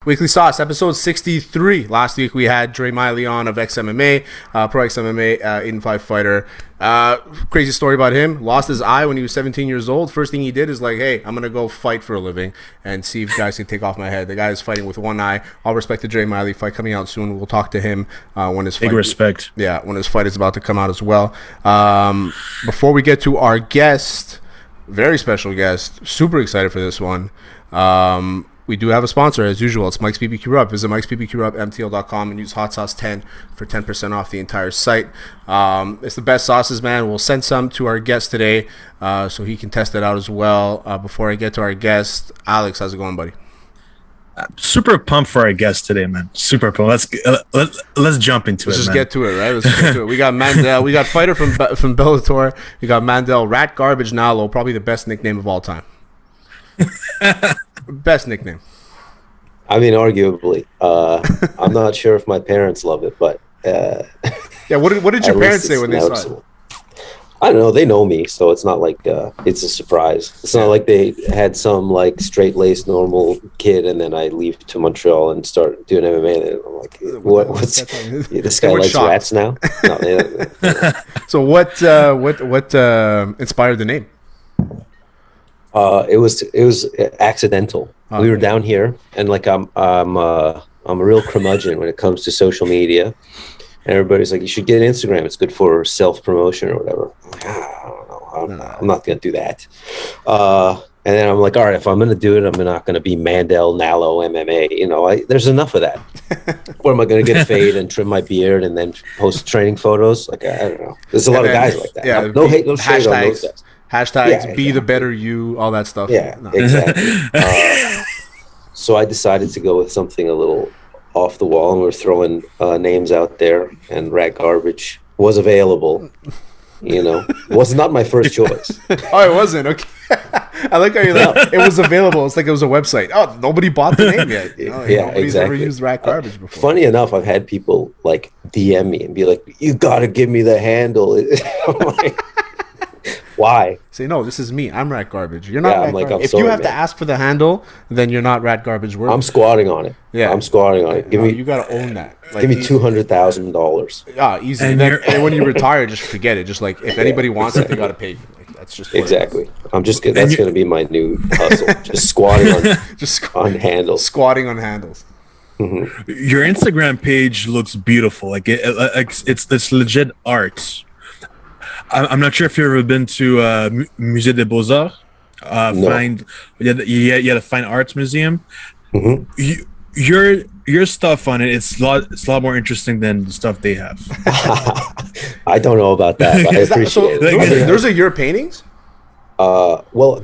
Weekly Sauce, episode 63. Last week we had Dre Miley on of XMMA, Pro XMMA, 8-5 fighter. Crazy story about him. Lost his eye when he was 17 years old. First thing he did is like, hey, I'm going to go fight for a living and see if guys can take off my head. The guy is fighting with one eye. All respect to Dre Miley. Fight coming out soon. We'll talk to him when his Big fight. respect. Yeah, when his fight is about to come out as well. Before we get to our guest, very special guest, super excited for this one. We do have a sponsor as usual. It's Mike's BBQ Rub. Visit Mike's BBQ Rub, MTL.com, and use Hot Sauce 10 for 10% off the entire site. It's the best sauces, man. We'll send some to our guest today so he can test it out as well. Before I get to our guest, Alex, how's it going, buddy? Super pumped for our guest today, man. Super pumped. Let's jump into Let's it, just man. get to it, right? Let's get to it. We got Mandel. We got fighter from Bellator. We got Mandel, Rat Garbage Nallo, probably the best nickname of all time. Best nickname. I mean, arguably. I'm not sure if my parents love it, but yeah. What did your parents say when they saw it? I don't know. They know me, so it's not like it's a surprise. It's not like they had some like straight-laced normal kid, and then I leave to Montreal and start doing MMA. And I'm like, what's this guy likes shocked. Rats now? No. So what inspired the name? It was accidental. Oh, we were down here, and like I'm a real curmudgeon when it comes to social media. And everybody's like, you should get Instagram. It's good for self-promotion or whatever. I'm like, I don't know. I'm not going to do that. And then I'm like, all right, if I'm going to do it, I'm not going to be Mandel, Nallo, MMA. You know, there's enough of that. Or am I going to get a fade and trim my beard and then post training photos? Like, I don't know. There's a lot of guys like that. Yeah, no hate, no shade on those guys. Hashtags, be the better you, all that stuff. Yeah, exactly. So I decided to go with something a little off the wall, and we're throwing names out there, and Rat Garbage was available. You know, was not my first choice. Oh, it wasn't? Okay. I like how you're like, it was available. It's like it was a website. Oh, nobody bought the name yet. You know, yeah, nobody's exactly. ever used Rat Garbage before. Funny enough, I've had people like DM me and be like, you got to give me the handle. I'm like, why? Say, no, this is me. I'm Rat Garbage. You're not Rat Garbage. If sorry, you have man. to ask for the handle, then you're not Rat Garbage worthy. I'm squatting on it. Yeah. I'm squatting on it. Give me. You got to own that. Like, give me $200,000. Yeah, easy. And when you retire, just forget it. Just like, if anybody wants it, they got to pay you. Like, that's just exactly. I'm just kidding. That's going to be my new hustle. Just squatting on handles. Squatting on handles. Mm-hmm. Your Instagram page looks beautiful. Like it's this legit art. I'm not sure if you've ever been to Musée des Beaux-Arts. No. You had a fine arts museum. Mm-hmm. Your stuff on it, it's a lot more interesting than the stuff they have. I don't know about that, but I appreciate it. Those are your paintings? Well,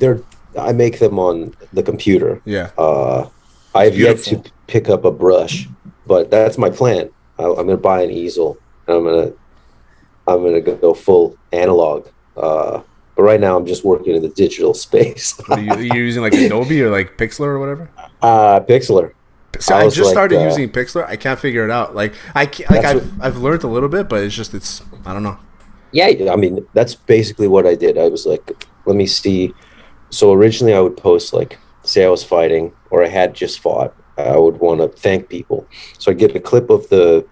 I make them on the computer. Yeah. I have yet to pick up a brush, but that's my plan. I'm going to buy an easel, and I'm gonna go full analog. But right now, I'm just working in the digital space. Are you using like Adobe or like Pixlr or whatever? Pixlr. So I just started using Pixlr. I can't figure it out. Like I've learned a little bit, but it's I don't know. Yeah, I mean that's basically what I did. I was like, let me see. So originally, I would post like, say I was fighting or I had just fought. I would want to thank people, so I get a clip of a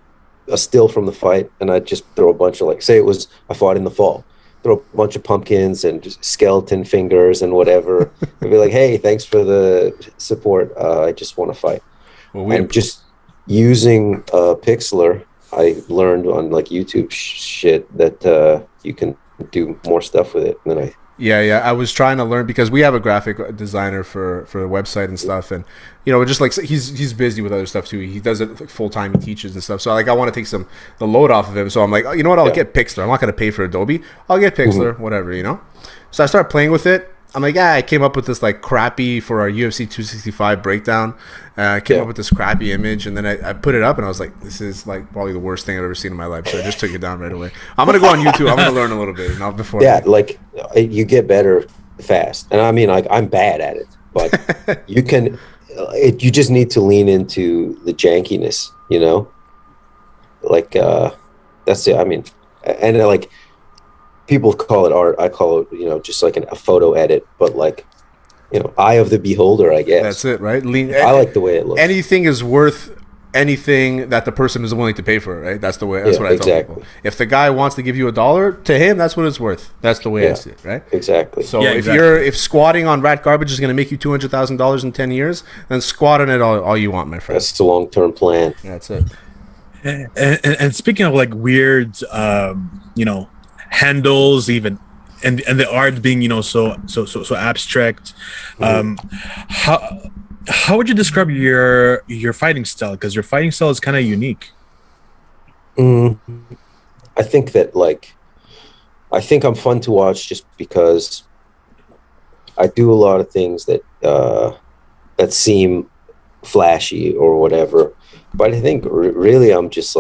still from the fight, and I'd just throw a bunch of like, say it was I fought in the fall, throw a bunch of pumpkins and just skeleton fingers and whatever, and be like, hey, thanks for the support. I just want to fight. Well, and just using Pixlr, I learned on like YouTube shit that you can do more stuff with it than I. Yeah. I was trying to learn because we have a graphic designer for the website and stuff, and just like he's busy with other stuff too. He does it like full time. He teaches and stuff. So like I want to take the load off of him. So I'm like, oh, you know what? I'll get Pixlr. I'm not gonna pay for Adobe. I'll get Pixlr, whatever. So I started playing with it. I'm like, I came up with this like crappy for our UFC 265 breakdown. I came up with this crappy image, and then I put it up, and I was like, this is like probably the worst thing I've ever seen in my life. So I just took it down right away. I'm gonna go on YouTube. I'm gonna learn a little bit. Like you get better fast, and I mean, like I'm bad at it, but you can. You just need to lean into the jankiness, Like that's it. I mean, and like. People call it art. I call it, just like a photo edit. But like eye of the beholder, I guess. That's it, right? I like the way it looks. Anything is worth anything that the person is willing to pay for it, right? That's the way. That's what I tell people. If the guy wants to give you $1, to him, that's what it's worth. That's the way I see it, right? Exactly. So if squatting on rat garbage is going to make you $200,000 in 10 years, then squat on it all you want, my friend. That's the long-term plan. That's it. And speaking of like weird, handles, even and the art being so abstract, how would you describe your fighting style? Because your fighting style is kind of unique. I think that I think I'm fun to watch just because I do a lot of things that that seem flashy or whatever. But I think really I'm just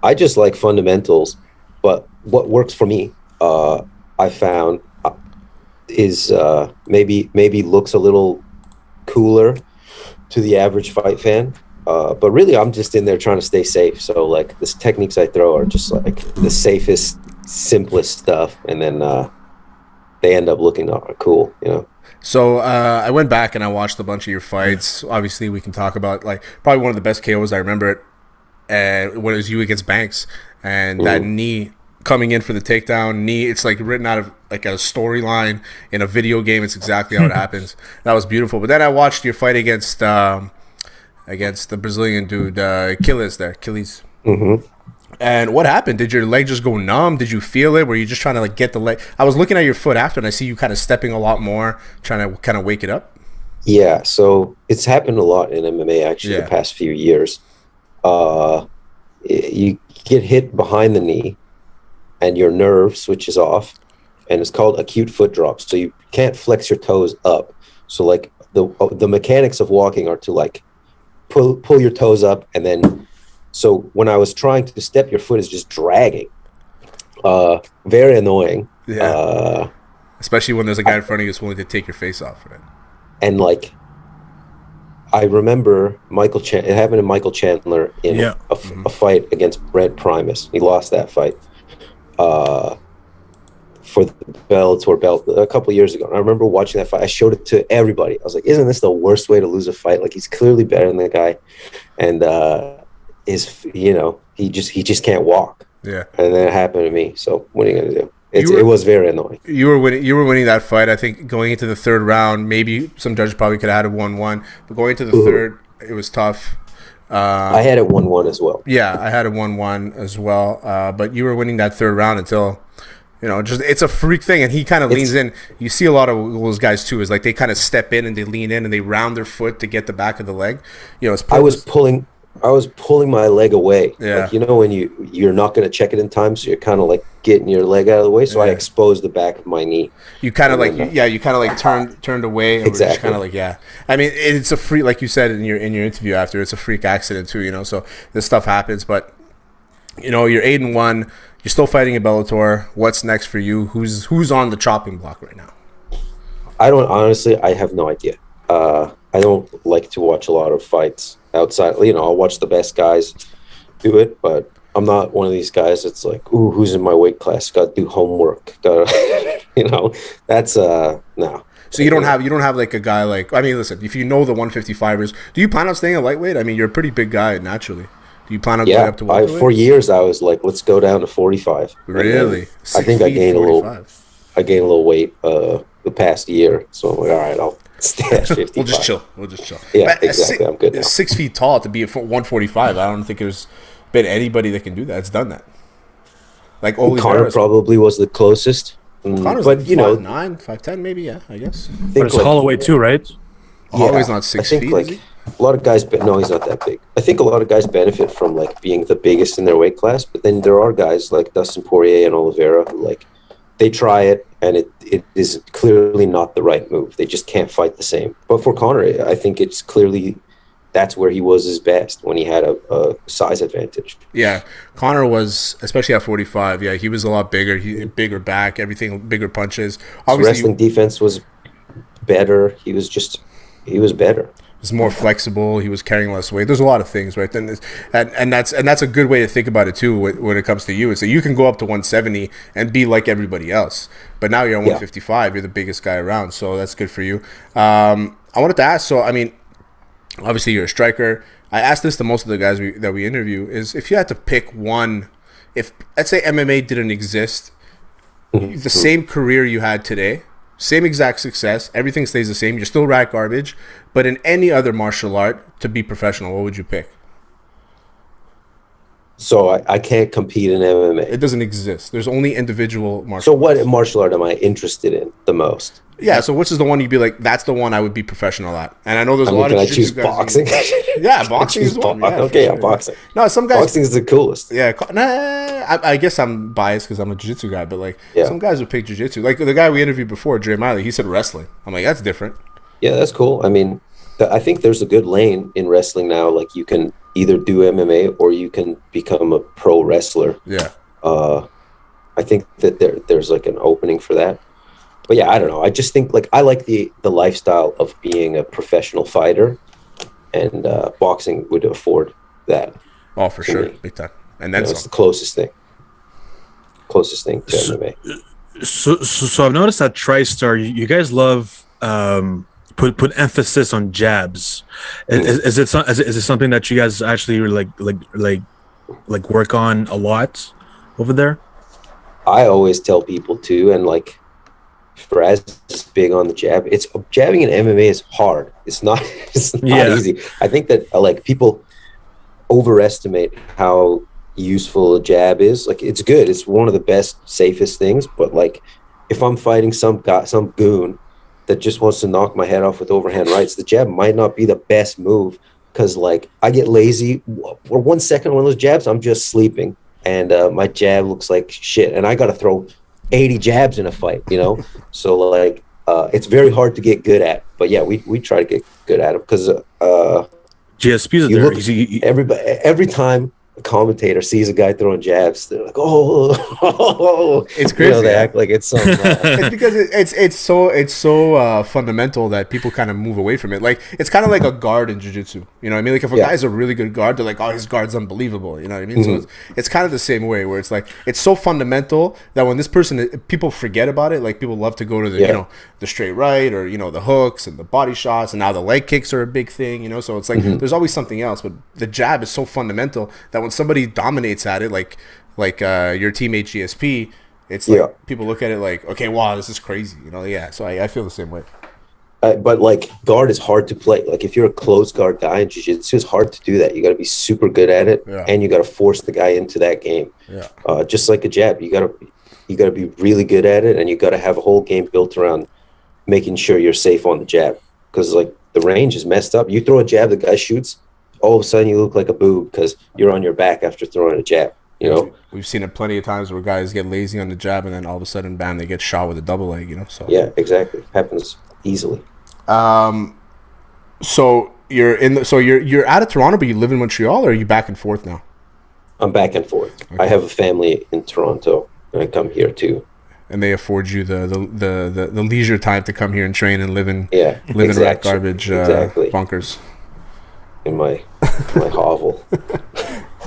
I just like fundamentals. But what works for me, I found, is maybe looks a little cooler to the average fight fan. But really I'm just in there trying to stay safe. So the techniques I throw are just the safest, simplest stuff. And then they end up looking cool, So I went back and I watched a bunch of your fights. Obviously, we can talk about probably one of the best KOs. I remember it when it was you against Banks, and that knee coming in for the takedown. Knee, it's written out of a storyline in a video game. It's exactly how it happens. That was beautiful. But then I watched your fight against the Brazilian dude, Achilles. Mm-hmm. And what happened? Did your leg just go numb? Did you feel it? Were you just trying to get the leg? I was looking at your foot after, and I see you kind of stepping a lot more, trying to kind of wake it up. Yeah, so it's happened a lot in MMA actually the past few years. You get hit behind the knee, and your nerve switches off, and it's called acute foot drop. So you can't flex your toes up. So the mechanics of walking are to pull your toes up, and then. So when I was trying to step, your foot is just dragging. Very annoying. Yeah. Especially when there's a guy in front of you who's willing to take your face off for it. And I remember it happened to Michael Chandler in a fight against Brent Primus. He lost that fight for the Bellator belt a couple of years ago. And I remember watching that fight. I showed it to everybody. I was like, isn't this the worst way to lose a fight? He's clearly better than the guy. And, he just can't walk. Yeah. And then it happened to me. So what are you gonna do? It was very annoying. You were winning that fight. I think going into the third round, maybe some judges probably could have had a 1-1, but going into the third, it was tough. I had it 1-1 as well. Yeah, I had a 1-1 as well. But you were winning that third round until it's a freak thing, and he kind of leans in. You see a lot of those guys too. Is they kind of step in and they lean in and they round their foot to get the back of the leg. I was pulling my leg away. Yeah. When you're not going to check it in time, so you're kind of getting your leg out of the way. So I exposed the back of my knee. You kind of turned away. And exactly. Kind of I mean, it's a freak, like you said in your interview after. It's a freak accident too. So this stuff happens. But you're 8-1. You're still fighting in Bellator. What's next for you? Who's on the chopping block right now? I have no idea. I don't like to watch a lot of fights outside. I'll watch the best guys do it, but I'm not one of these guys that's ooh, who's in my weight class? Got to do homework. That's no. So you don't have a guy I mean, listen, if you know the 155ers, do you plan on staying a lightweight? I mean, you're a pretty big guy naturally. Do you plan on going up to welterweight? For years I was let's go down to 45. Really? I think I gained 45. a little weight the past year. So I'm all right, I'll stay at 55. We'll just chill. Yeah, exactly. I'm good now. 6 feet tall to be at 145. I don't think there's been anybody that can do that. That's done that. Connor probably was the closest. Connor's 5'9", 5'10", maybe. Yeah, I guess. But it's Holloway too, right? Holloway's not 6 feet. Is he? A lot of guys, no, he's not that big. I think a lot of guys benefit from being the biggest in their weight class, but then there are guys like Dustin Poirier and Oliveira who they try it, and it is clearly not the right move. They just can't fight the same. But for Connor, I think it's clearly that's where he was his best, when he had a size advantage. Yeah, Connor was, especially at 45, he was a lot bigger. Bigger back, everything, bigger punches. His wrestling defense was better. He was better. was more flexible. He was carrying less weight. There's a lot of things, right? And that's a good way to think about it too when it comes to you. Is that you can go up to 170 and be like everybody else, but now you're on 155. You're the biggest guy around, so that's good for you. I wanted to ask. So I mean, obviously you're a striker. I asked this to most of the guys that we interview: is if you had to pick one, if let's say MMA didn't exist, the same career you had today. Same exact success. Everything stays the same. You're still rat garbage. But in any other martial art, to be professional, what would you pick? So I can't compete in MMA. It doesn't exist. There's only individual martial arts. So what martial art am I interested in the most? Yeah, so which is the one you'd be like, that's the one I would be professional at? And I know there's a lot of jiu-jitsu. Can I choose boxing? Yeah, boxing is one. Yeah, okay, sure. Boxing. No, some guys... Boxing is the coolest. Yeah, I guess I'm biased because I'm a jiu-jitsu guy, but like some guys would pick jiu-jitsu. Like the guy we interviewed before, Dre Miley, he said wrestling. I'm like, that's different. Yeah, that's cool. I mean, I think there's a good lane in wrestling now. Like you can either do MMA or you can become a pro wrestler. Yeah. I think that there's like an opening for that. But yeah, I don't know. I just think like I like the lifestyle of being a professional fighter, and boxing would afford that. Oh, for sure, big time. And then it's the closest thing to MMA. So I've noticed that TriStar, you guys love put emphasis on jabs. Is it something that you guys actually like work on a lot over there? I always tell people to, and like Faraz is big on the jab. It's jabbing in MMA is hard. It's not easy. I think that like people overestimate how useful a jab is. Like it's good. It's one of the best, safest things. But like if I'm fighting some goon that just wants to knock my head off with overhand rights, the jab might not be the best move because like I get lazy for 1 second. One of those jabs, I'm just sleeping, and my jab looks like shit, and I got to throw 80 jabs in a fight, you know? So like it's very hard to get good at, but yeah, we try to get good at it because GSPs are there. Every time a commentator sees a guy throwing jabs, they're like, oh, it's crazy. You know, they act like it's some it's because it's so fundamental that people kind of move away from it. Like it's kind of like a guard in jiu-jitsu, you know what I mean? Like if a guy's a really good guard, they're like, oh, his guard's unbelievable, you know what I mean? So it's kind of the same way where it's like it's so fundamental that when this person, people forget about it. Like people love to go to the you know, the straight right, or you know, the hooks and the body shots, and now the leg kicks are a big thing, you know? So it's like there's always something else, but the jab is so fundamental that when somebody dominates at it, like your teammate GSP, it's like people look at it like, okay, wow, this is crazy, you know? Yeah, so I feel the same way. But like guard is hard to play. Like if you're a closed guard guy in jiu-jitsu, it's hard to do that. You got to be super good at it, and you got to force the guy into that game. Just like a jab, you got to be really good at it, and you got to have a whole game built around making sure you're safe on the jab, because like the range is messed up. You throw a jab, the guy shoots, all of a sudden you look like a boob because you're on your back after throwing a jab, you know? We've seen it plenty of times where guys get lazy on the jab and then all of a sudden, bam, they get shot with a double leg, you know? So yeah, exactly. Happens easily. So you're out of Toronto, but you live in Montreal, or are you back and forth now? I'm back and forth. Okay. I have a family in Toronto, and I come here too. And they afford you the leisure time to come here and train and live in rat garbage bunkers. In my hovel.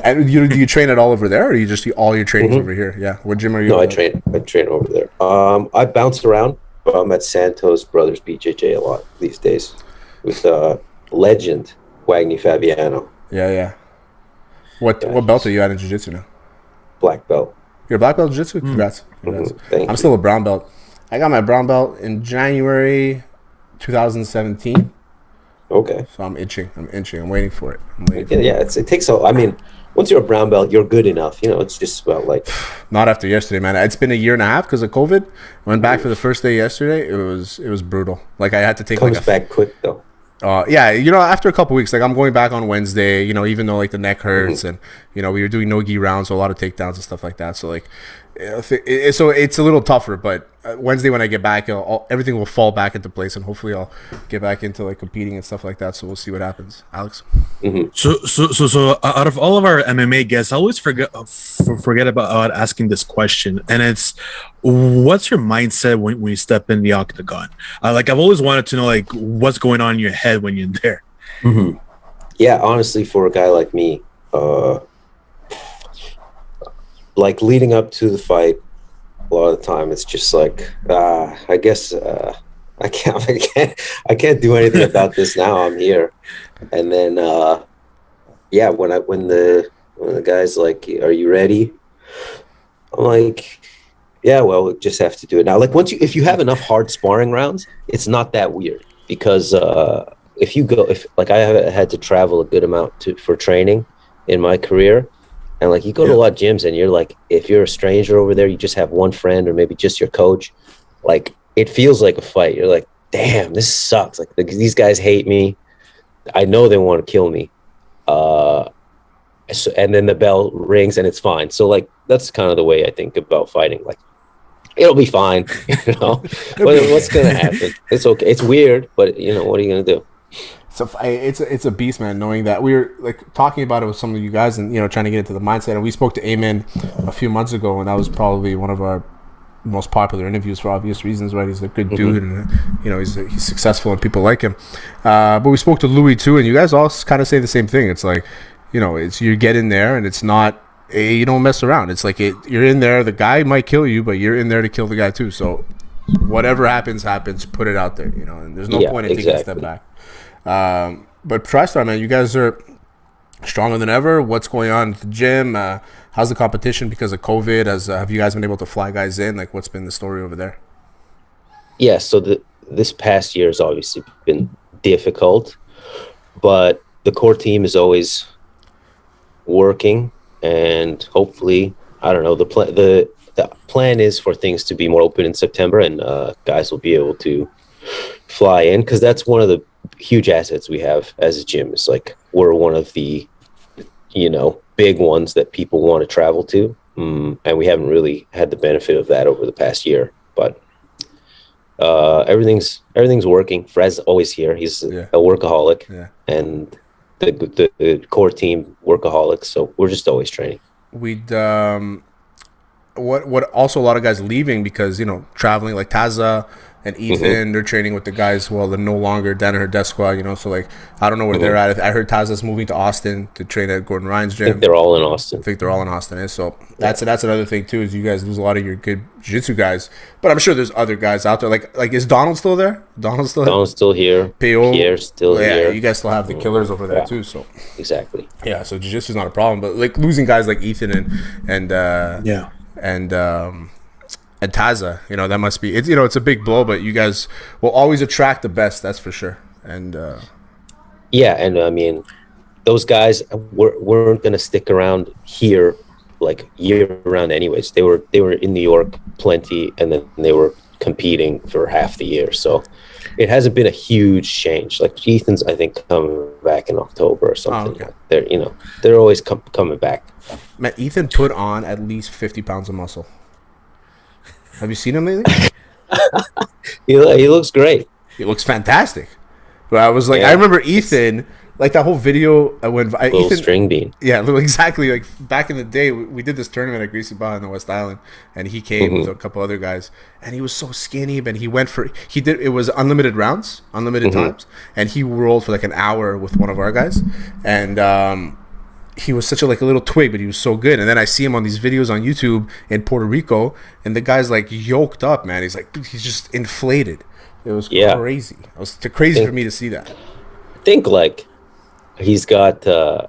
And do you train it all over there, or you just do all your trainings over here? Yeah. What gym are you? No, I train over there. I bounce around. I'm at Santos Brothers BJJ a lot these days with legend Wagner Fabiano. Yeah. What belt are you at in jiu-jitsu now? Black belt. You're a black belt in jiu-jitsu? Congrats. I'm still a brown belt. I got my brown belt in January 2017. Okay. So I'm itching. I'm waiting for it. It takes I mean, once you're a brown belt, you're good enough. You know, it's just about like. Not after yesterday, man. It's been a year and a half because of COVID. I went back for the first day yesterday. It was brutal. Like I had to take. Comes back quick though. Yeah, you know, after a couple weeks, like I'm going back on Wednesday. You know, even though like the neck hurts, and you know we were doing no-gi rounds, so a lot of takedowns and stuff like that. So like, so it's a little tougher. But Wednesday when I get back, everything will fall back into place, and hopefully I'll get back into like competing and stuff like that. So we'll see what happens, Alex. So out of all of our MMA guests, I always forget about asking this question, and it's, what's your mindset when you step in the octagon? Like I've always wanted to know like what's going on in your head when you're there. Mm-hmm. Yeah, honestly, for a guy like me, like leading up to the fight, a lot of the time it's just like, I guess I can't do anything about this now. I'm here, and then yeah, when the guy's like, "Are you ready?" I'm like, "Yeah, well, we just have to do it now." Like if you have enough hard sparring rounds, it's not that weird because if like I have had to travel a good amount for training in my career, and like you go to a lot of gyms and you're like, if you're a stranger over there, you just have one friend or maybe just your coach, like it feels like a fight. You're like, damn, this sucks. Like these guys hate me. I know they want to kill me. Uh, and then the bell rings and it's fine. So like that's kind of the way I think about fighting. Like it'll be fine, you know. What's gonna happen? It's okay. It's weird, but you know what are you gonna do? So it's a beast, man. Knowing that we were like talking about it with some of you guys, and trying to get into the mindset. And we spoke to Amen a few months ago, and that was probably one of our most popular interviews for obvious reasons, right? He's a good dude, and he's successful, and people like him. But we spoke to Louis too, and you guys all kind of say the same thing. It's like, it's you get in there, and it's not you don't mess around. It's like you're in there. The guy might kill you, but you're in there to kill the guy too. So whatever happens. Put it out there, and there's no point in taking a step back. But TriStar, man, you guys are stronger than ever. What's going on at the gym? How's the competition because of COVID? Have you guys been able to fly guys in? Like, what's been the story over there? Yeah, so this past year has obviously been difficult, but the core team is always working, and hopefully, I don't know, the plan is for things to be more open in September, and guys will be able to fly in, because that's one of the huge assets we have as a gym. Is like we're one of the big ones that people want to travel to, and we haven't really had the benefit of that over the past year, but everything's working. Fred's always here. He's a workaholic, and the core team workaholics, so we're just always training. We'd what also a lot of guys leaving because traveling, like Taza and Ethan, they're training with the guys. Well, they're no longer down at her desk squad, so like I don't know where they're at. I heard Taza's moving to Austin to train at Gordon Ryan's gym. I think they're all in Austin. So that's another thing too, is you guys lose a lot of your good jiu-jitsu guys, but I'm sure there's other guys out there. Like is Donald still there? Donald's still here. Pierre's still here. You guys still have the killers over there too. So exactly. Yeah, so jiu-jitsu's not a problem, but like losing guys like Ethan and Taza, that must be it's a big blow, but you guys will always attract the best, that's for sure. And and I mean, those guys weren't going to stick around here like year round anyways. They were in New York plenty, and then they were competing for half the year, so it hasn't been a huge change. Like Ethan's, I think, coming back in October or something. Oh, okay. They're always coming back. Man, Ethan put on at least 50 pounds of muscle. Have you seen him lately? He looks great. He looks fantastic. But I was like, I remember Ethan, like that whole video when Ethan string bean. Yeah, exactly. Like back in the day, we did this tournament at Greasy Bar in the West Island, and he came with a couple other guys, and he was so skinny. But it was unlimited rounds, unlimited times, and he rolled for like an hour with one of our guys, and he was such a little twig, but he was so good. And then I see him on these videos on YouTube in Puerto Rico, and the guy's like yoked up, man. He's just inflated. It was crazy. It was crazy for me to see that. I think like he had a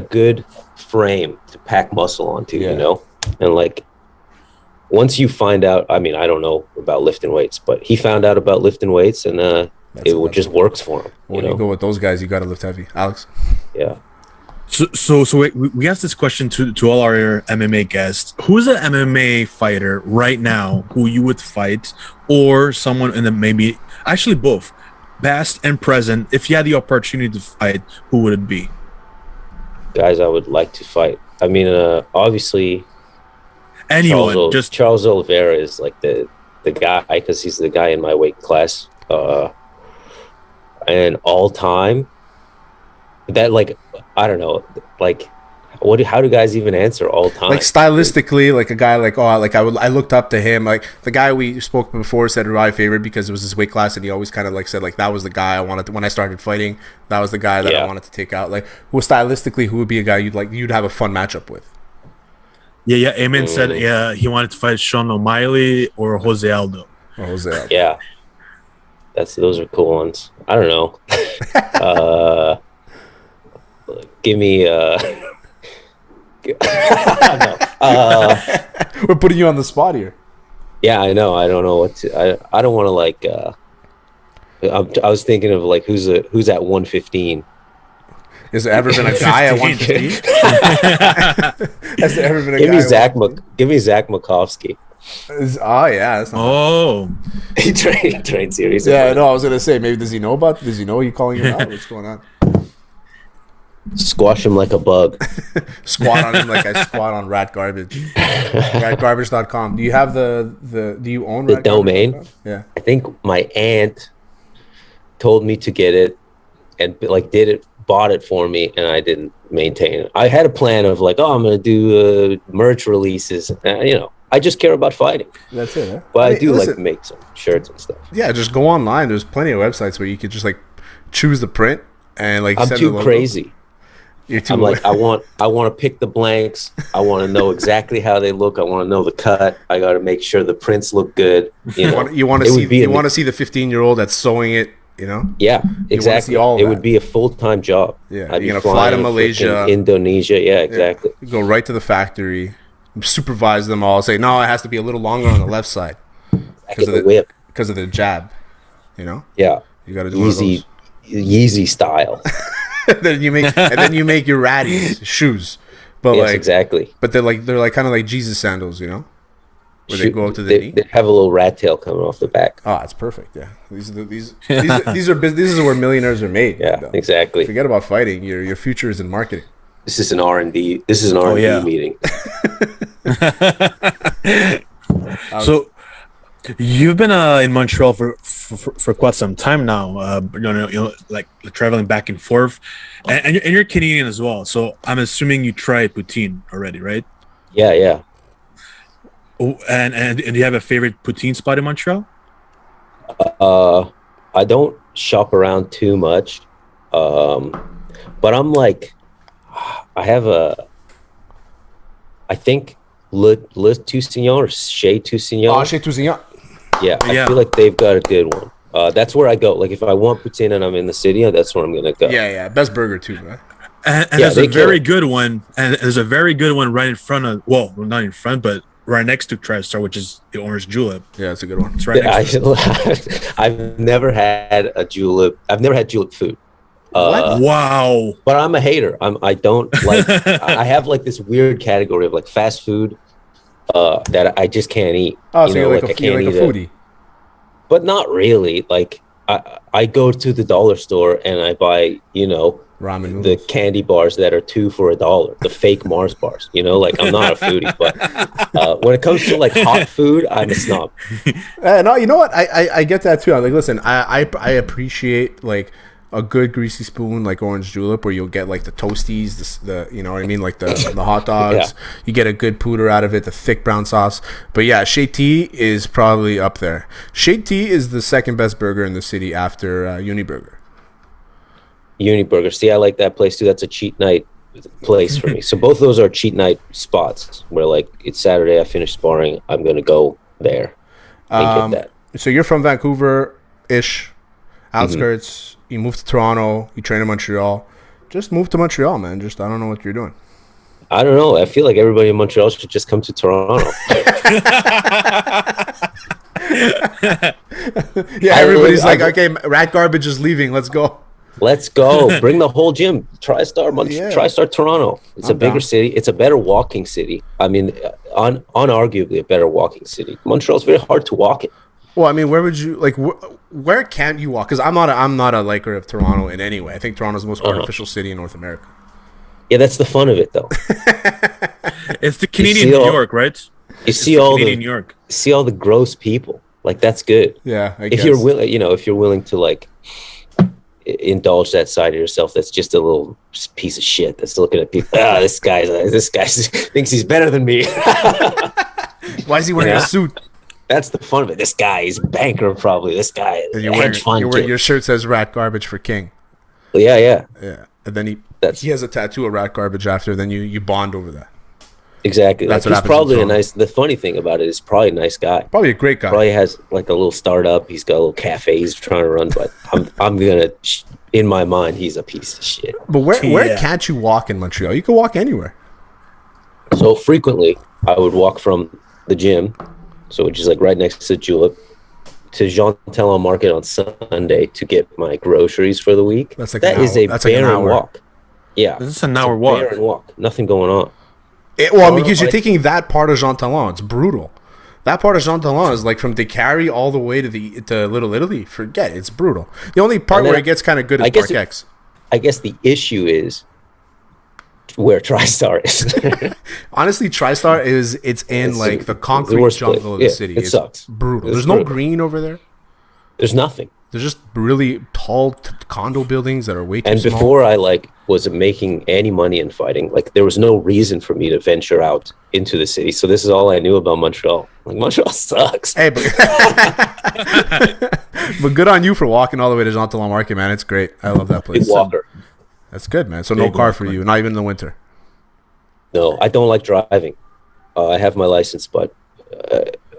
good frame to pack muscle onto, and like once you find out, I mean, I don't know about lifting weights, but he found out about lifting weights, and it just works for him. When you go with those guys, you got to lift heavy. Alex? Yeah. So we asked this question to all our MMA guests. Who's an MMA fighter right now who you would fight, or someone in the maybe actually both, past and present, if you had the opportunity to fight, who would it be? Guys I would like to fight. I mean, obviously anyone. Charles Oliveira is like the guy, because he's the guy in my weight class. And all time, that I don't know, How do guys even answer all time? Like stylistically, like a guy like I looked up to him. Like the guy we spoke before said my favorite because it was his weight class, and he always kind of like said like that was the guy I wanted to, when I started fighting. That was the guy that I wanted to take out. Like stylistically, who would be a guy you'd have a fun matchup with? Yeah. Eamon said he wanted to fight Sean O'Malley or Jose Aldo. Yeah, those are cool ones. I don't know. Give me. We're putting you on the spot here. Yeah, I know. I don't know what to. I don't want to like. I was thinking of like who's at 115. Has there ever been a guy at 115? Has there ever been a Give guy? Give me Zach Makovsky. Oh yeah, that's not he trained series. Yeah, no, I was gonna say maybe does he know you calling him out? What's going on? Squash him like a bug. Squat on him like I squat on Rat Garbage. Ratgarbage.com. Do you have do you own the domain? Yeah. I think my aunt told me to get it and like bought it for me, and I didn't maintain it. I had a plan of like, I'm going to do merch releases. I just care about fighting. That's it, huh? But I do like to make some shirts and stuff. Yeah, just go online. There's plenty of websites where you could just like choose the print and like I'm too crazy. You're too I'm like, I want to pick the blanks. I want to know exactly how they look. I want to know the cut. I got to make sure the prints look good. You want to see the 15-year-old that's sewing it. Yeah, exactly. It would be a full-time job. Yeah, you're gonna fly to Malaysia, Indonesia. Yeah, exactly. You go right to the factory, supervise them all. Say no, it has to be a little longer on the left side because of the whip, because of the jab. Yeah, you got to do Yeezy style. then you make your ratties shoes, but yes, exactly. But they're kind of like Jesus sandals, where they go up to the knee. They have a little rat tail coming off the back. Oh, that's perfect. Yeah, these are where millionaires are made. Yeah, exactly. Forget about fighting. Your future is in marketing. This is an R&D. This is an R&D meeting. So you've been in Montreal for quite some time now. Like traveling back and forth, and you're Canadian as well. So I'm assuming you tried poutine already, right? Yeah. Oh, and do you have a favorite poutine spot in Montreal? I don't shop around too much, but I'm like, I think Le Toussaint or Chez Toussaint. Chez Toussaint. Yeah, I feel like they've got a good one. That's where I go. Like if I want poutine and I'm in the city, that's where I'm gonna go. Yeah, best burger too, right? And there's a very good one, and there's a very good one right in front of. Well, not in front, but right next to TriStar, which is the Orange Julep. Yeah, it's a good one. It's right next to I've never had a julep. I've never had julep food. What? Wow! But I'm a hater. I don't like. I have like this weird category of like fast food that I just can't eat. Oh, so you're like a foodie. But not really. Like I go to the dollar store and I buy ramen noodles. The candy bars that are $2 for $1, the fake Mars bars. Like I'm not a foodie, but when it comes to like hot food, I'm a snob. No, you know what? I get that too. I'm like, listen, I appreciate like a good greasy spoon like Orange Julep, where you'll get like the toasties, the you know what I mean, like the hot dogs. Yeah. You get a good pooter out of it, the thick brown sauce. But yeah, Chez T is probably up there. Chez T is the second best burger in the city after Uniburger. Uniburger. See, I like that place too. That's a cheat night place for me. So both of those are cheat night spots where like it's Saturday, I finished sparring, I'm gonna go there and get that. So you're from Vancouver-ish, outskirts. Mm-hmm. You moved to Toronto. You train in Montreal. Just move to Montreal, man. I don't know what you're doing. I don't know. I feel like everybody in Montreal should just come to Toronto. Yeah, everybody's like, okay, Rat Garbage is leaving. Let's go. Let's go. Bring the whole gym. TriStar Toronto. It's a bigger city. It's a better walking city. I mean, unarguably a better walking city. Montreal's very hard to walk in. Well, I mean, where would you like? Where can't you walk? Because I'm not a liker of Toronto in any way. I think Toronto's the most artificial city in North America. Yeah, that's the fun of it, though. It's the Canadian New York, right? You see all the New York. See all the gross people. Like that's good. Yeah, if you're willing to like, indulge that side of yourself that's just a little piece of shit that's looking at people. This guy thinks he's better than me. Why is he wearing a suit? That's the fun of it. This guy is banker probably. This guy is hedge fund. Your shirt says Rat Garbage for King. Yeah. And then he has a tattoo of Rat Garbage after. Then you bond over that. Exactly. That's he's probably the funny thing about it is probably a nice guy. Probably a great guy. Probably has like a little startup. He's got a little cafe he's trying to run, but I'm gonna, in my mind, he's a piece of shit. But where can't you walk in Montreal? You can walk anywhere. So frequently, I would walk from the gym, so which is like right next to Julep, to Jean Talon Market on Sunday to get my groceries for the week. That's like that is a barren walk. Yeah, this is an hour walk. Barren walk. Nothing going on. Because you're taking that part of Jean Talon. It's brutal. That part of Jean Talon is like from DeCarry all the way to Little Italy. Forget it. It's brutal. The only part where it gets kind of good is Park X. I guess the issue is where TriStar is. Honestly, TriStar it's in like the concrete jungle of the city. It sucks. Brutal. There's no green over there. There's nothing. There's just really tall condo buildings that are way too small. And before I wasn't making any money in fighting, there was no reason for me to venture out into the city. So this is all I knew about Montreal. Montreal sucks. Hey, but good on you for walking all the way to Jean Talon Market, man. It's great. I love that place. Big walker. That's good, man. So no car for you, not even in the winter. No, I don't like driving. I have my license, but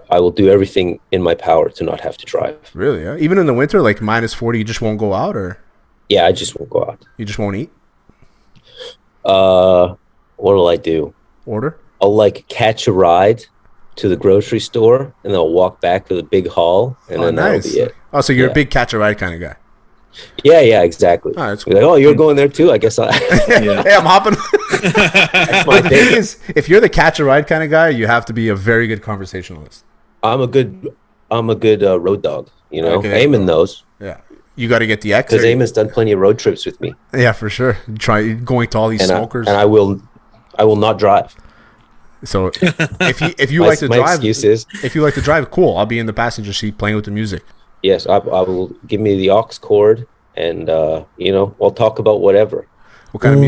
I will do everything in my power to not have to drive. Really? Yeah? Even in the winter, like -40, you just won't go out, or? Yeah, I just won't go out. You just won't eat? What'll I do? Order? I'll catch a ride to the grocery store, and then I'll walk back to the big hall, and then that'll be it. Oh, so you're a big catch a ride kind of guy. Yeah, exactly. Oh, that's cool. You're going there too? I guess I. Hey, I'm hopping. The thing is, if you're the catch a ride kind of guy, you have to be a very good conversationalist. I'm a good road dog. Okay, Eamon knows. Yeah, you got to get the X. Because Eamon's done plenty of road trips with me. Yeah, for sure. Try going to all these smokers. And I will not drive. So if you like to drive, excuse is, if you like to drive, cool. I'll be in the passenger seat playing with the music. Yes, I will. Give me the aux cord, and we'll talk about whatever. What kind of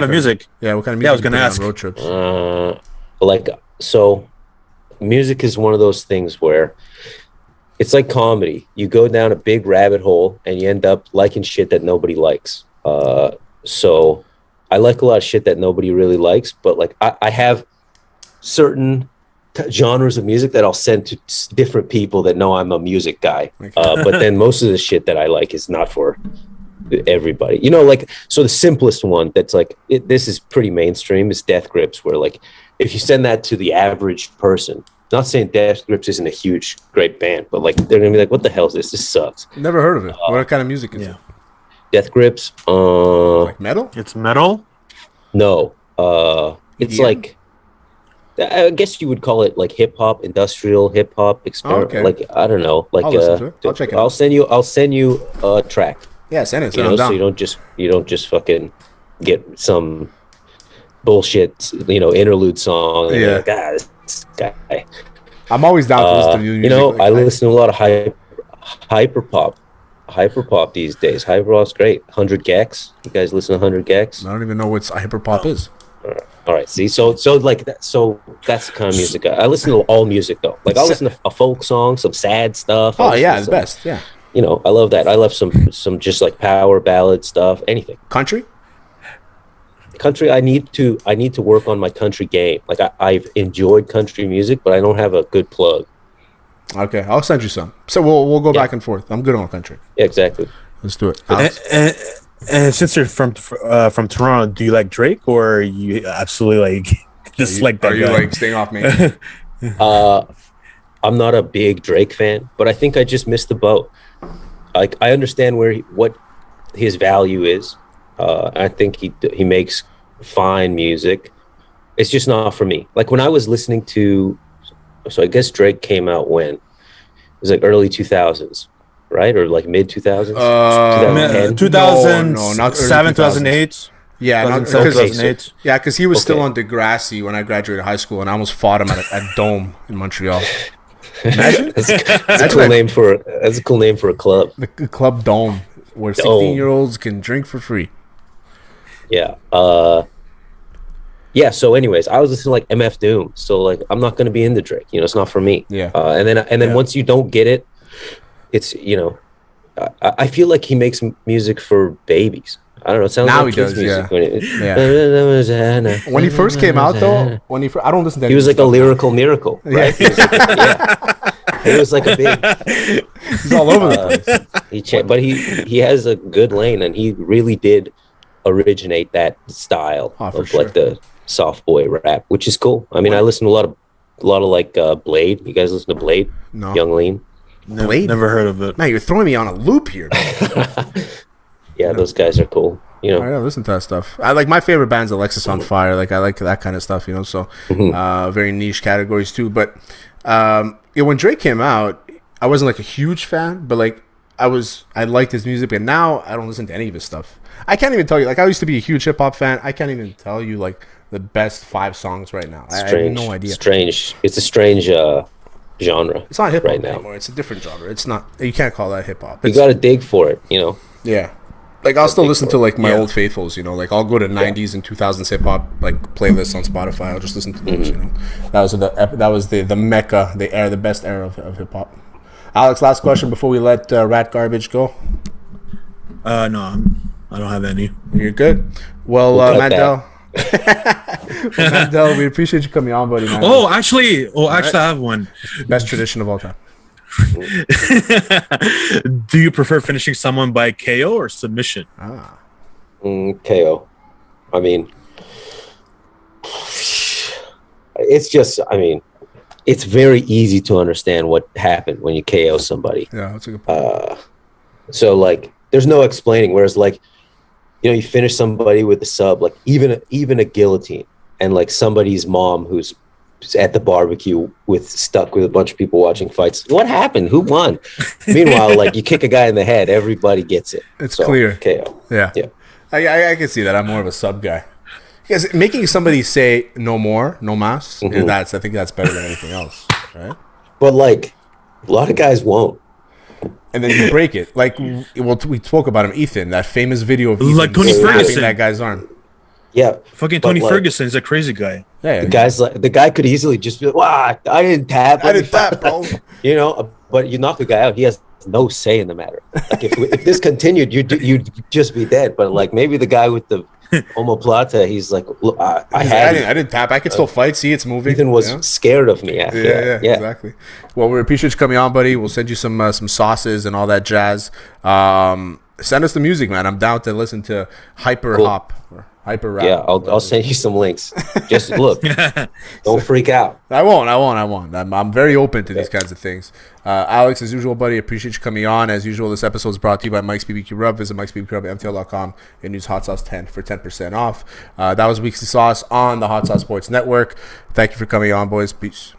music? Yeah, what kind of music? Yeah, I was gonna ask. Road trips. So, music is one of those things where it's like comedy. You go down a big rabbit hole, and you end up liking shit that nobody likes. So, I like a lot of shit that nobody really likes, but I have certain genres of music that I'll send to different people that know I'm a music guy. But then most of the shit that I like is not for everybody. So the simplest one that's this is pretty mainstream is Death Grips, where if you send that to the average person, not saying Death Grips isn't a huge, great band, but they're gonna be like, what the hell is this? This sucks. Never heard of it. What kind of music is it? Death Grips. Like metal? It's metal? No. It's EDM? I guess you would call it hip hop, industrial hip hop, okay. I don't know. I'll listen to it. I'll check it out. I'll send you a track. Yeah, send it. So you don't just fucking get some bullshit, interlude song. Yeah. This guy. I'm always down to listen to new music. I listen to a lot of hyper pop these days. Hyper pop's great. 100 Gex. You guys listen to 100 Gex? I don't even know what hyper pop is. All right. See, so that's the kind of music I listen to. All music though. I'll listen to a folk song, some sad stuff. Oh yeah, it's the best. Yeah. I love that. I love some just power ballad stuff. Anything. Country. I need to work on my country game. I've enjoyed country music, but I don't have a good plug. Okay, I'll send you some. So we'll go back and forth. I'm good on country. Yeah, exactly. Let's do it. And since you're from Toronto, do you like Drake, or you absolutely that guy? Are you staying off me? I'm not a big Drake fan, but I think I just missed the boat. I understand what his value is. I think he makes fine music. It's just not for me. When I was listening to, so I guess Drake came out when? It was early 2000s, right? Or mid 2000s? 2007, 2008. Yeah, 2008. Yeah, because he was still on Degrassi when I graduated high school, and I almost fought him at Dome in Montreal. Imagine? That's a cool name for a club. The Club Dome. where 16-year-olds can drink for free. Yeah. Yeah. So, anyways, I was listening to like MF Doom. So, like, I'm not gonna be into Drake. You know, it's not for me. Yeah. And then once you don't get it, it's I feel like he makes music for babies. I don't know. It sounds Now like he kids' does, music. When he first came out, though, I don't listen to. He was like a lyrical miracle, right? Yeah. He was like a big. He's all over the place. But he has a good lane, and he really did originate that style of sure. like the soft boy rap, which is cool. I mean, I listen to a lot of like Blade. You guys listen to Blade? No. Young Lean. Blade? Never heard of it. Man, you're throwing me on a loop here. Yeah, those guys are cool. You know, I gotta listen to that stuff. I like my favorite band's Alexis on Fire. Like I like that kind of stuff, you know. So very niche categories too. But when Drake came out, I wasn't like a huge fan, but like I liked his music. And now I don't listen to any of his stuff. I can't even tell you. Like I used to be a huge hip hop fan. I can't even tell you like the best 5 songs right now. I have no idea. Strange. It's a strange genre. It's not hip hop right anymore. now. It's a different genre. It's not. You can't call that hip hop. You got to dig for it. You know. Yeah. Like I'll still listen to like my old faithfuls, you know. Like I'll go to 90s and 2000s hip hop like playlists on Spotify. I'll just listen to those, you know. That was the mecca, the best era of hip hop. Alex, last question before we let Rat Garbage go. No, I don't have any. You're good. Well, Mandel. Mandel, we appreciate you coming on, buddy. Man. Actually, I have one. Best tradition of all time. Do you prefer finishing someone by KO or submission? KO. I mean, it's just. I mean, it's very easy to understand what happened when you KO somebody. Yeah, that's a good point. So like, there's no explaining. Whereas like, you finish somebody with a sub, like even a guillotine, and like somebody's mom who's at the barbecue stuck with a bunch of people watching fights. What happened? Who won? Meanwhile, like you kick a guy in the head, everybody gets it. It's clear. KO. Yeah. I can see that. I'm more of a sub guy. Because making somebody say no more, no mas, I think that's better than anything else, right? But like a lot of guys won't. And then you break it. Like we spoke about him, Ethan, that famous video of Ethan like Tony Ferguson, that guy's arm. Yeah, fucking Tony Ferguson is a crazy guy. Yeah, the guy could easily just be like, "Wow, I didn't tap, bro." But you knock the guy out, he has no say in the matter. Like if this continued, you'd just be dead. But like maybe the guy with the omoplata, he's like, "Look, I didn't tap. I could still fight. See, it's moving." Ethan was scared of me. Yeah, exactly. Well, we appreciate you coming on, buddy. We'll send you some sauces and all that jazz. Send us the music, man. I'm down to listen to hyper hop. Hyper rap. Yeah, I'll send you some links. Just look. Don't freak out. I won't. I'm very open to these kinds of things. Alex, as usual, buddy, appreciate you coming on. As usual, this episode is brought to you by Mike's BBQ Rub. Visit Mike's BBQ Rub at MTL.com and use Hot Sauce 10 for 10% off. That was Weekly Sauce on the Hot Sauce Sports Network. Thank you for coming on, boys. Peace.